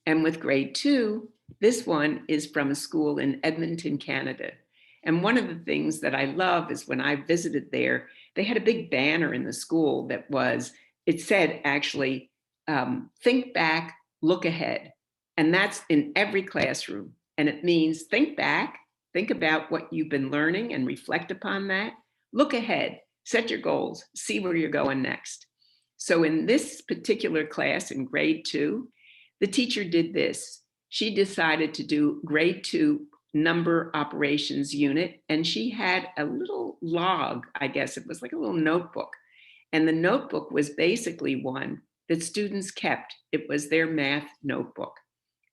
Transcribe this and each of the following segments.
And with grade 2, this one is from a school in Edmonton, Canada. And one of the things that I love is when I visited there, they had a big banner in the school it said actually, think back, look ahead. And that's in every classroom. And it means think back, think about what you've been learning and reflect upon that. Look ahead, set your goals, see where you're going next. So in this particular class in grade 2, the teacher did this. She decided to do grade 2 number operations unit, and she had a little log, I guess it was like a little notebook. And the notebook was basically one that students kept. It was their math notebook.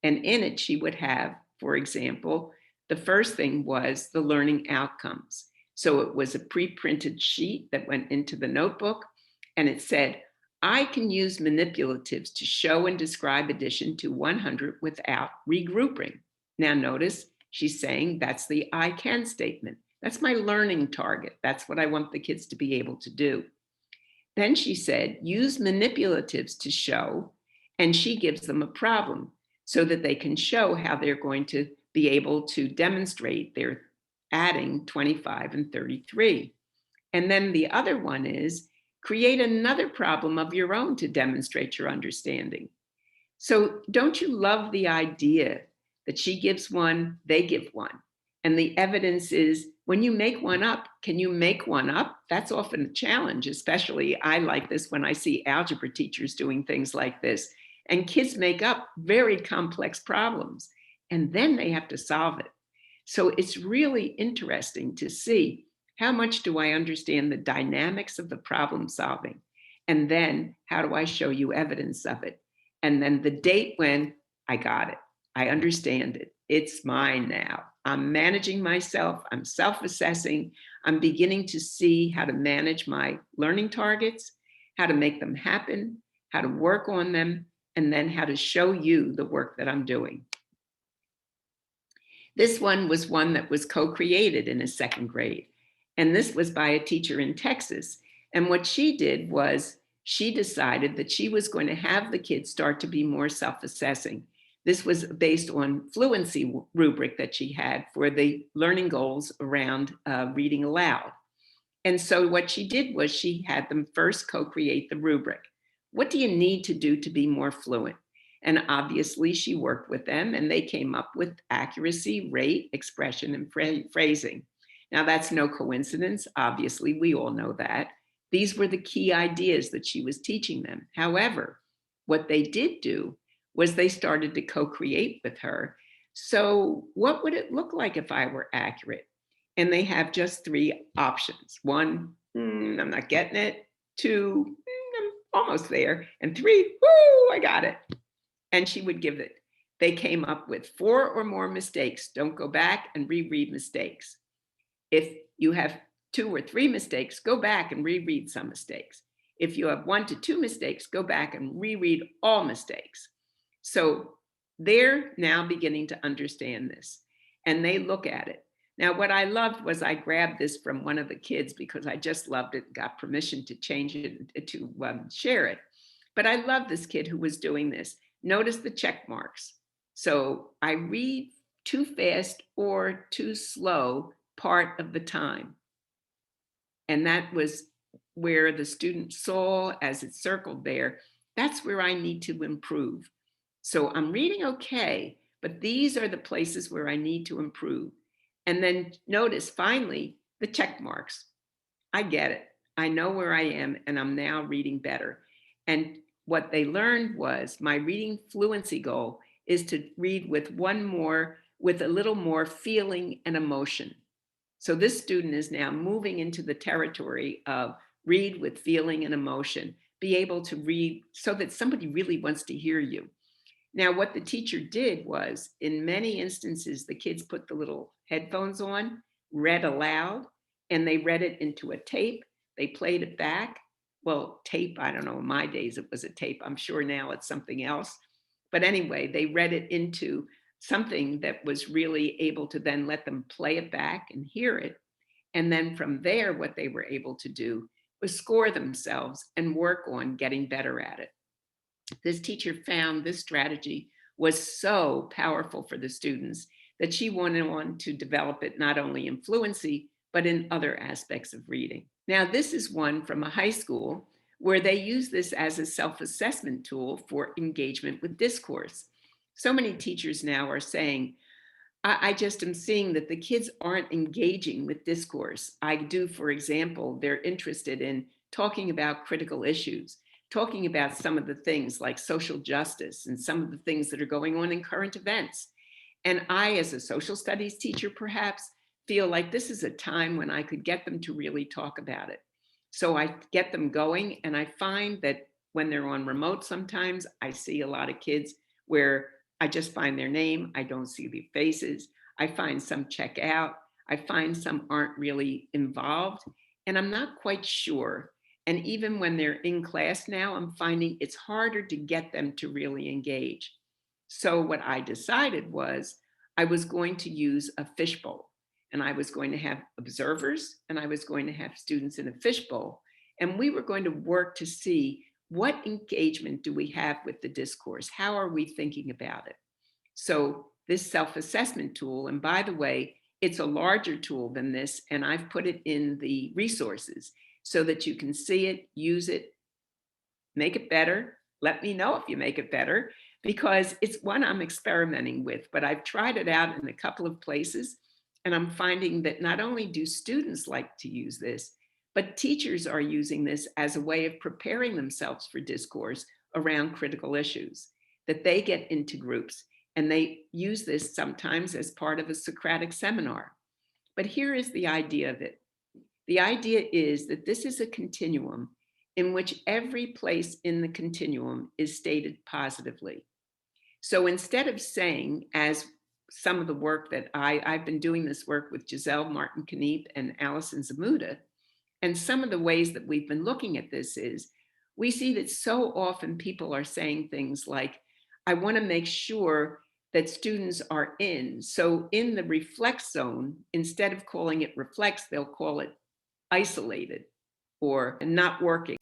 And in it, she would have, for example, the first thing was the learning outcomes. So it was a pre-printed sheet that went into the notebook, and it said, I can use manipulatives to show and describe addition to 100 without regrouping. Now notice she's saying that's the I can statement. That's my learning target. That's what I want the kids to be able to do. Then she said, use manipulatives to show, and she gives them a problem so that they can show how they're going to be able to demonstrate their adding 25 and 33. And then the other one is, create another problem of your own to demonstrate your understanding. So don't you love the idea that she gives one, they give one? And the evidence is when you make one up, can you make one up? That's often a challenge, especially I like this when I see algebra teachers doing things like this. And kids make up very complex problems, and then they have to solve it. So it's really interesting to see how much do I understand the dynamics of the problem solving? And then how do I show you evidence of it? And then the date when I got it, I understand it, it's mine now. I'm managing myself, I'm self-assessing, I'm beginning to see how to manage my learning targets, how to make them happen, how to work on them, and then how to show you the work that I'm doing. This one was one that was co-created in a second grade. And this was by a teacher in Texas. And what she did was she decided that she was going to have the kids start to be more self-assessing. This was based on fluency rubric that she had for the learning goals around reading aloud. And so what she did was she had them first co-create the rubric. What do you need to do to be more fluent? And obviously she worked with them and they came up with accuracy, rate, expression, and phrasing. Now that's no coincidence. Obviously, we all know that. These were the key ideas that she was teaching them. However, what they did do was they started to co-create with her. So what would it look like if I were accurate? And they have just 3 options. 1, I'm not getting it. 2, I'm almost there. And 3, woo, I got it. And she would give it. They came up with 4 or more mistakes. Don't go back and reread mistakes. If you have 2 or 3 mistakes, go back and reread some mistakes. If you have 1 to 2 mistakes, go back and reread all mistakes. So they're now beginning to understand this, and they look at it. Now, what I loved was I grabbed this from one of the kids because I just loved it, got permission to change it, to share it. But I love this kid who was doing this. Notice the check marks. So I read too fast or too slow part of the time. And that was where the student saw as it circled there, that's where I need to improve. So I'm reading okay, but these are the places where I need to improve. And then notice finally the check marks. I get it. I know where I am and I'm now reading better. And what they learned was my reading fluency goal is to read with a little more feeling and emotion. So this student is now moving into the territory of read with feeling and emotion, be able to read so that somebody really wants to hear you. Now, what the teacher did was, in many instances, the kids put the little headphones on, read aloud, and they read it into a tape. They played it back. Well, tape, I don't know, in my days it was a tape. I'm sure now it's something else. But anyway, they read it into something that was really able to then let them play it back and hear it. And then from there, what they were able to do was score themselves and work on getting better at it. This teacher found this strategy was so powerful for the students that she wanted on to develop it not only in fluency, but in other aspects of reading. Now, this is one from a high school where they use this as a self-assessment tool for engagement with discourse. So many teachers now are saying, I just am seeing that the kids aren't engaging with discourse. I do, for example, they're interested in talking about critical issues, talking about some of the things like social justice and some of the things that are going on in current events. And I, as a social studies teacher, perhaps feel like this is a time when I could get them to really talk about it. So I get them going, and I find that when they're on remote, sometimes I see a lot of kids where I just find their name, I don't see the faces. I find some check out. I find some aren't really involved, and I'm not quite sure. And even when they're in class now, I'm finding it's harder to get them to really engage. So what I decided was I was going to use a fishbowl, and I was going to have observers and I was going to have students in a fishbowl. And we were going to work to see what engagement do we have with the discourse? How are we thinking about it? So this self-assessment tool, and by the way, it's a larger tool than this, and I've put it in the resources so that you can see it, use it, make it better. Let me know if you make it better, because it's one I'm experimenting with, but I've tried it out in a couple of places, and I'm finding that not only do students like to use this, but teachers are using this as a way of preparing themselves for discourse around critical issues, that they get into groups and they use this sometimes as part of a Socratic seminar. But here is the idea of it. The idea is that this is a continuum in which every place in the continuum is stated positively. So instead of saying, as some of the work that I've been doing this work with Giselle Martin-Kniep and Alison Zamuda, and some of the ways that we've been looking at this is, we see that so often people are saying things like, I want to make sure that students are in. So in the reflex zone, instead of calling it reflex, they'll call it isolated or not working.